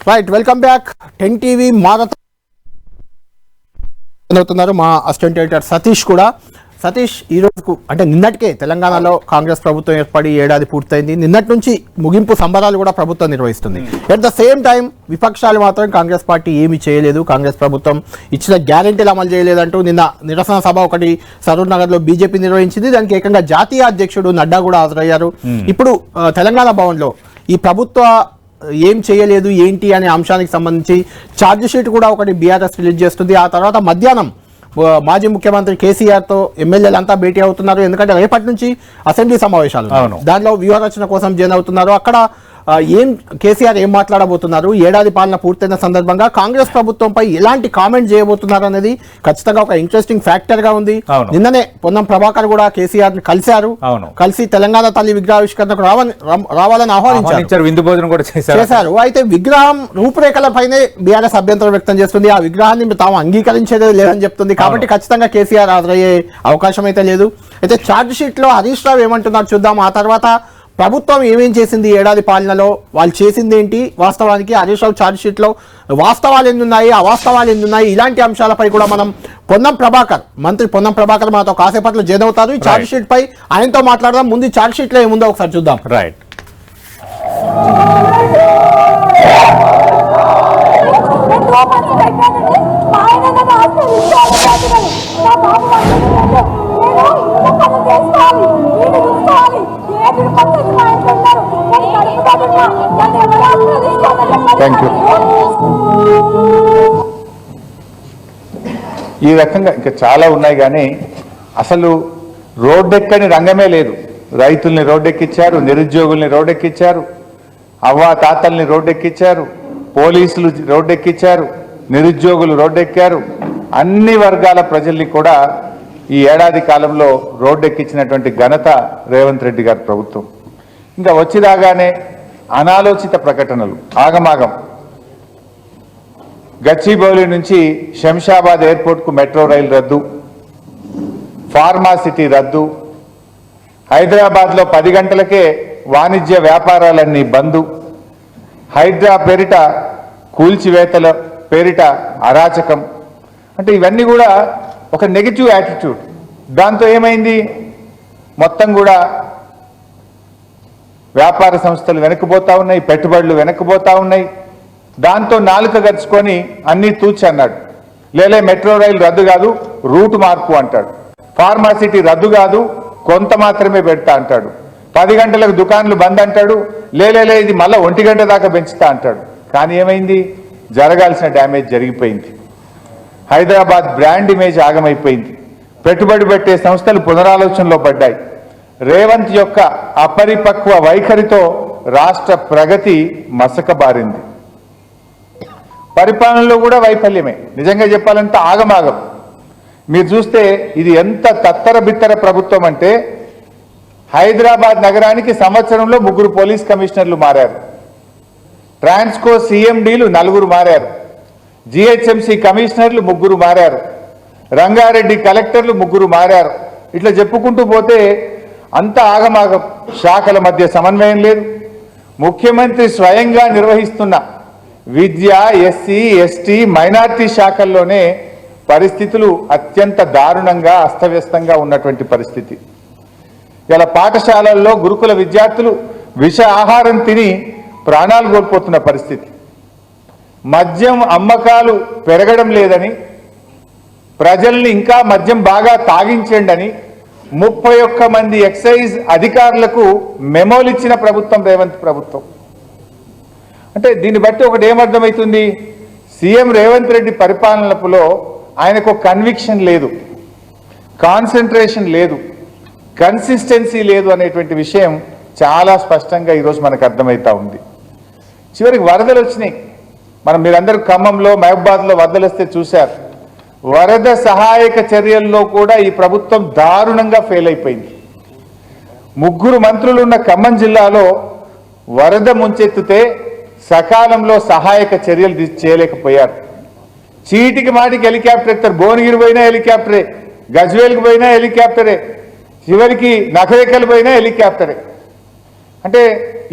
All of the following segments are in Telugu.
Right, welcome back. 10 టీవీ అవుతున్నారు మా అసిస్టెంట్ ఎడిటర్ సతీష్ కూడా. సతీష్, ఈ రోజుకు అంటే నిన్నటికే తెలంగాణలో కాంగ్రెస్ ప్రభుత్వం ఏర్పడి ఏడాది పూర్తయింది. నిన్నటి నుంచి ముగింపు సంబరాలు కూడా ప్రభుత్వం నిర్వహిస్తుంది. ఎట్ ద సేమ్ టైం విపక్షాలు మాత్రం కాంగ్రెస్ పార్టీ ఏమీ చేయలేదు, కాంగ్రెస్ ప్రభుత్వం ఇచ్చిన గ్యారెంటీలు అమలు చేయలేదంటూ నిన్న నిరసన సభ ఒకటి సరూర్ నగర్లో బీజేపీ నిర్వహించింది. దానికి ఏకంగా జాతీయ అధ్యక్షుడు నడ్డా కూడా హాజరయ్యారు. ఇప్పుడు తెలంగాణ భవన్లో ఈ ప్రభుత్వ ఏం చేయలేదు ఏంటి అనే అంశానికి సంబంధించి ఛార్జ్ షీట్ కూడా ఒకటి బీఆర్ఎస్ రిలీజ్ చేస్తుంది. ఆ తర్వాత మధ్యాహ్నం మాజీ ముఖ్యమంత్రి కేసీఆర్తో ఎమ్మెల్యేలంతా భేటీ అవుతున్నారు. ఎందుకంటే రేపటి నుంచి అసెంబ్లీ సమావేశాలు, దానిలో వ్యూహరచన కోసం జాయిన్ అవుతున్నారు. అక్కడ కేసీఆర్ ఏం మాట్లాడబోతున్నారు, ఏడాది పాలన పూర్తయిన సందర్భంగా కాంగ్రెస్ ప్రభుత్వంపై ఎలాంటి కామెంట్ చేయబోతున్నారు అనేది ఖచ్చితంగా ఒక ఇంట్రెస్టింగ్ ఫ్యాక్టర్ గా ఉంది. నిన్ననే పొన్నం ప్రభాకర్ కూడా కేసీఆర్ ని కలిశారు. కలిసి తెలంగాణ తల్లి విగ్రహావిష్కరణకు రావాలని ఆహ్వానించారు, విందు భోజనం కూడా చేశారు. అయితే విగ్రహం రూపురేఖలపైనే బీఆర్ఎస్ అభ్యంతరం వ్యక్తం చేస్తుంది. ఆ విగ్రహాన్ని తాము అంగీకరించేదే లేదని చెప్తుంది. కాబట్టి ఖచ్చితంగా కేసీఆర్ హాజరయ్యే అవకాశం అయితే లేదు. అయితే ఛార్జ్ షీట్ లో హరీష్ రావు ఏమంటున్నారు చూద్దాం. ఆ తర్వాత ప్రభుత్వం ఏమేం చేసింది ఏడాది పాలనలో, వాళ్ళు చేసింది ఏంటి, వాస్తవానికి హరీష్ రావు ఛార్జ్ షీట్ లో వాస్తవాలు ఎన్నున్నాయి, అవాస్తవాలు ఎన్నున్నాయి, ఇలాంటి అంశాలపై కూడా మనం మంత్రి పొన్నం ప్రభాకర్ మాతో కాసేపట్లో జాయిన్ అవుతారు. ఈ ఛార్జ్ షీట్ పై ఆయనతో మాట్లాడదాం. ముందు ఛార్జ్ షీట్ లో ఏముందో ఒకసారి చూద్దాం. రైట్, ఈ రకంగా ఇంకా చాలా ఉన్నాయి. కానీ అసలు రోడ్డెక్కని రంగమే లేదు. రైతుల్ని రోడ్డెక్కించారు, నిరుద్యోగుల్ని రోడ్డెక్కించారు, అవ్వా తాతల్ని రోడ్డెక్కించారు, పోలీసులు రోడ్డెక్కించారు, నిరుద్యోగులు రోడ్డెక్కారు. అన్ని వర్గాల ప్రజల్ని కూడా ఈ ఏడాది కాలంలో రోడ్డెక్కించినటువంటి ఘనత రేవంత్ రెడ్డి గారి ప్రభుత్వం. ఇంకా వచ్చిరాగానే అనాలోచిత ప్రకటనలు, ఆగమాగం. గచ్చిబౌలి నుంచి శంషాబాద్ ఎయిర్పోర్ట్కు మెట్రో రైలు రద్దు, ఫార్మాసిటీ రద్దు, హైదరాబాద్లో 10 గంటలకే వాణిజ్య వ్యాపారాలన్నీ బందు, హైడ్రా పేరిట కూల్చివేతల పేరిట అరాచకం. అంటే ఇవన్నీ కూడా ఒక నెగిటివ్ యాటిట్యూడ్. దాంతో ఏమైంది, మొత్తం కూడా వ్యాపార సంస్థలు వెనక్కిపోతా ఉన్నాయి, పెట్టుబడులు వెనక్కిపోతా ఉన్నాయి. దాంతో నాలుక గరుచుకొని అన్నీ తూచి అన్నాడు. లేలే మెట్రో రైలు రద్దు కాదు, రూట్ మార్పు అంటాడు. ఫార్మాసిటీ రద్దు కాదు, కొంత మాత్రమే పెడతా అంటాడు. 10 గంటలకు దుకాణాలు బంద్ అంటాడు. లేలే ఇది మళ్ళీ 1 గంట దాకా పెంచుతా అంటాడు. కానీ ఏమైంది, జరగాల్సిన డ్యామేజ్ జరిగిపోయింది. హైదరాబాద్ బ్రాండ్ ఇమేజ్ ఆగమైపోయింది. పెట్టుబడి పెట్టే సంస్థలు పునరాలోచనలో పడ్డాయి. రేవంత్ యొక్క అపరిపక్వ వైఖరితో రాష్ట్ర ప్రగతి మసకబారింది. పరిపాలనలో కూడా వైఫల్యమే. నిజంగా చెప్పాలంటే ఆగమాగం. మీరు చూస్తే ఇది ఎంత తత్తర బిత్తర ప్రభుత్వం అంటే, హైదరాబాద్ నగరానికి సంవత్సరంలో 3 పోలీస్ కమిషనర్లు మారారు, ట్రాన్స్కో సిఎండీలు 4 మారారు, జిహెచ్ఎంసీ కమిషనర్లు 3 మారారు, రంగారెడ్డి కలెక్టర్లు 3 మారారు. ఇట్లా చెప్పుకుంటూ పోతే అంత ఆగమాగం. శాఖల మధ్య సమన్వయం లేదు. ముఖ్యమంత్రి స్వయంగా నిర్వహిస్తున్న విద్య, ఎస్సీ, ఎస్టీ, మైనార్టీ శాఖల్లోనే పరిస్థితులు అత్యంత దారుణంగా అస్తవ్యస్తంగా ఉన్నటువంటి పరిస్థితి. ఇలా పాఠశాలల్లో గురుకుల విద్యార్థులు విష ఆహారం తిని ప్రాణాలు కోల్పోతున్న పరిస్థితి. మద్యం అమ్మకాలు పెరగడం లేదని, ప్రజల్ని ఇంకా మద్యం బాగా తాగించండి అని 31 మంది ఎక్సైజ్ అధికారులకు మెమోలు ఇచ్చిన ప్రభుత్వం రేవంత్ ప్రభుత్వం. అంటే దీన్ని బట్టి ఒకటి ఏమర్థమవుతుంది, సీఎం రేవంత్ రెడ్డి పరిపాలనలో ఆయనకు కన్విక్షన్ లేదు, కాన్సన్ట్రేషన్ లేదు, కన్సిస్టెన్సీ లేదు అనేటువంటి విషయం చాలా స్పష్టంగా ఈరోజు మనకు అర్థమవుతా ఉంది. చివరికి వరదలు వచ్చినాయి. మీరందరూ ఖమ్మంలో, మహబూబాద్లో వరదలు వస్తే చూశారు. వరద సహాయక చర్యల్లో కూడా ఈ ప్రభుత్వం దారుణంగా ఫెయిల్ అయిపోయింది. 3 మంత్రులు ఉన్న ఖమ్మం జిల్లాలో వరద ముంచెత్తితే సకాలంలో సహాయక చర్యలు చేయలేకపోయారు. చీటికి మాటికి హెలికాప్టర్ ఎత్తారు. భువనగిరి పోయినా హెలికాప్టరే, గజ్వేల్కి పోయినా హెలికాప్టరే, చివరికి నగరేకల్ పోయినా హెలికాప్టరే. అంటే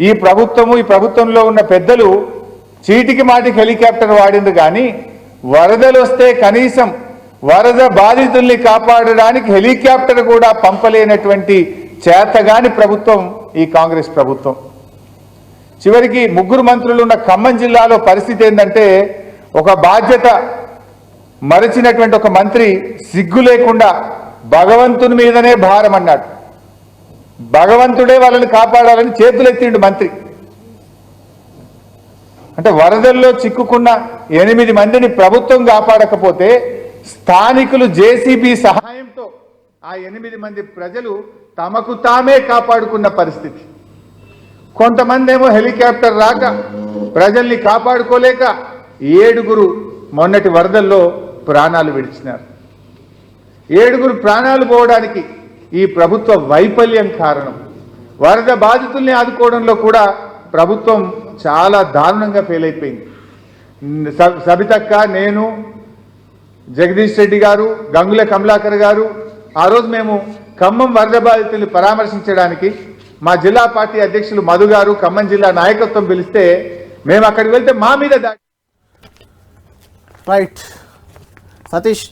ఈ ప్రభుత్వంలో ఉన్న పెద్దలు చీటికి మాటికి హెలికాప్టర్ వాడింది కానీ వరదలు వస్తే కనీసం వరద బాధితుల్ని కాపాడడానికి హెలికాప్టర్ కూడా పంపలేనటువంటి చేతగాని ప్రభుత్వం ఈ కాంగ్రెస్ ప్రభుత్వం. చివరికి ముగ్గురు మంత్రులు ఉన్న ఖమ్మం జిల్లాలో పరిస్థితి ఏంటంటే ఒక బాధ్యత మరచినటువంటి ఒక మంత్రి సిగ్గు లేకుండా భగవంతుని మీదనే భారం అన్నాడు. భగవంతుడే వాళ్ళని కాపాడాలని చేతులెత్తిండు మంత్రి. అంటే వరదల్లో చిక్కుకున్న 8 మందిని ప్రభుత్వం కాపాడకపోతే స్థానికులు జేసీబీ సహాయంతో ఆ 8 మంది ప్రజలు తమకు తామే కాపాడుకున్న పరిస్థితి. కొంతమంది ఏమో హెలికాప్టర్ రాక ప్రజల్ని కాపాడుకోలేక 7 మొన్నటి వరదల్లో ప్రాణాలు విడిచినారు. 7 ప్రాణాలు పోవడానికి ఈ ప్రభుత్వ వైఫల్యం కారణం. వరద బాధితుల్ని ఆదుకోవడంలో కూడా ప్రభుత్వం చాలా దారుణంగా ఫెయిల్ అయిపోయింది. సబితక్క, నేను, జగదీష్ రెడ్డి గారు, గంగుల కమలాకర్ గారు ఆ రోజు మేము ఖమ్మం వరద బాధితుల్ని పరామర్శించడానికి మా జిల్లా పార్టీ అధ్యక్షులు మధు గారు, ఖమ్మం జిల్లా నాయకత్వం పిలిస్తే మేము అక్కడికి వెళ్తే మా మీద రైట్ సతీష్,